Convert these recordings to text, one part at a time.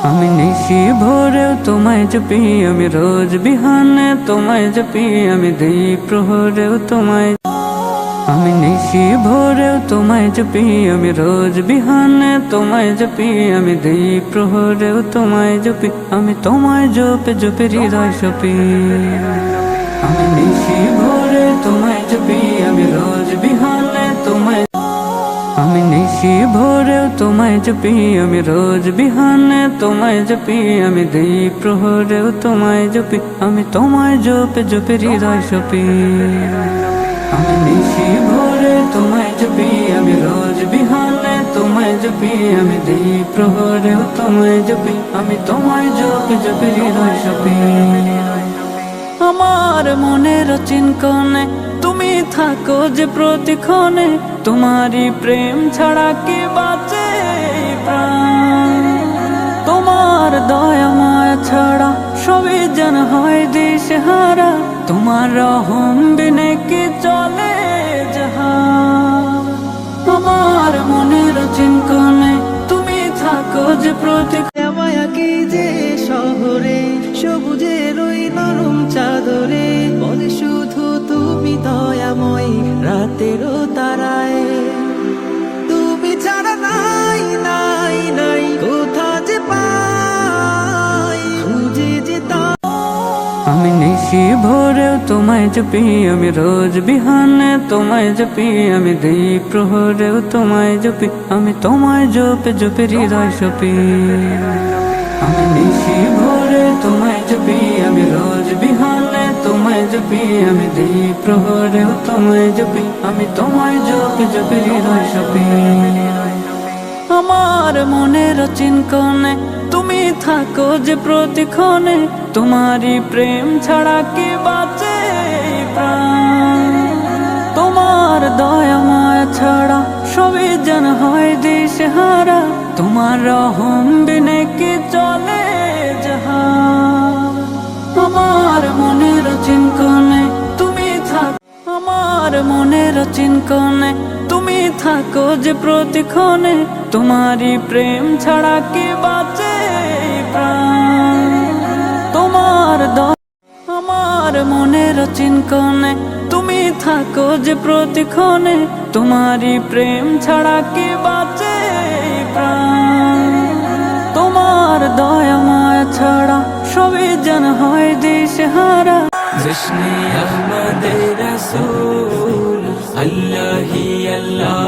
আমি নিশি ভোরেও তোমায় জপি, আমি রোজ বিহানে তোমায় জপি, আমি দিই প্রহরেও তোমায়। আমি নিশি ভোরেও তোমায় জপি, আমি রোজ বিহানে তোমায় জপি, আমি দিই প্রহরেও তোমায় জপি, আমি তোমায় জপে জপে হৃদয় সপি। আমি নিশি ভোরে তোমায় জপি, আমি রোজ বিহানে তোমায়। আমি নিশি ভোরেও তোমায় জপি, আমি রোজ বিহানে তোমায় জপি, আমি দিই প্রহরেও তোমায় জপি, আমি তোমায় জপে জপে হৃদয় সপি। আমি নিশি ভোরে তোমায় জপি, আমি রোজ বিহানে তোমায় জপি, আমি দিই প্রহরেও তোমায় জপি, আমি তোমায় জপে জপে হৃদয় সপি। আমার মনের চিনকনে তুমি থাকো যে প্রতিক্ষণে, তোমারই প্রেম ছাড়া কে বাঁচে প্রাণ। তোমার দয়া মায়া ছাড়া সবই যেন হয় দিশেহারা, তোমার রহম বিনে কি চলে জাহান। আমার মনের চিনকনে তুমি থাকো যে মায়াকে যে শহরে সবুজের ওই নরম চাদরে বলে শুধু তুমি দয়াময় রাতেরও তারায়। তুমি ছাড়া নাই নাই নাই কোথা যে পাই খুঁজে যেতাম। আমি নিশি ভোরেও তোমায় জপি, আমি রোজ বিহানে তোমায় জপি, আমি দিই প্রহরেও তোমায় জপি, আমি তোমায় জপে জপে হৃদয় সপি। আমি নিশি ভোরে তোমায় জপি, আমি রোজ বিহানে তোমায় জপি, আমি দিই প্রহরেও তোমায় জপি, আমি তোমায় জপে জপে হৃদয় সপি। আমার মনের চিনকনে তুমি থাকো যে প্রতিক্ষণে, তোমারই প্রেম ছাড়া কে বাঁচে প্রাণ। তোমার দয়া মায়া ছাড়া সবই যেন হয় দিশেহারা, তোমার রহম বিনে কি চলে জাহান। আমার মনের চিনকনে তুমি থাকো, আমার মনের চিনকনে তুমি থাকো যে প্রতিক্ষণে, তোমারই প্রেম ছাড়া কে বাঁচে প্রাণ। তোমার আমার মনের চিনকনে তুমি থাকো যে প্রতিক্ষণে, তোমারই প্রেম ছাড়া কে বাঁচে প্রাণ। তোমার দয়া মায়া ছাড়া সবই যেন হয় দিশেহারা। জশ্নে আহমদে রসূল अल्लाह ही अल्लाह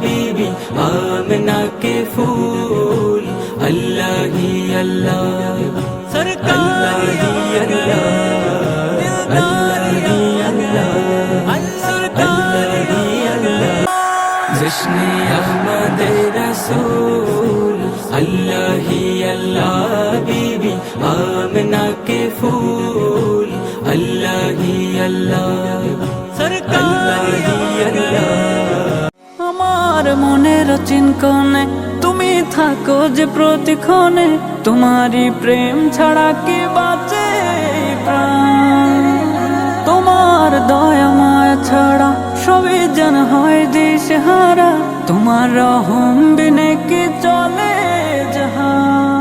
बीबी आमना के फूल, अल्लाह ही अल्लाह सरकार ही अल्लाह, अल्लाह ही अल्लाह सरकार ही अल्लाह। जश्ने अहमद रसूल अल्लाह ही अल्लाह बीबी आमना के फूल, अल्लाह ही अल्लाह सरकार ही अल्लाह। আমার মনের চিনকনে তুমি থাকো যে প্রতিক্ষণে, তোমারই প্রেম ছাড়া কে বাঁচে প্রাণ। তোমার দয়া মায়া ছাড়া সবই যেন হয় দিশেহারা, তোমার রহম বিনে কি চলে জাহান।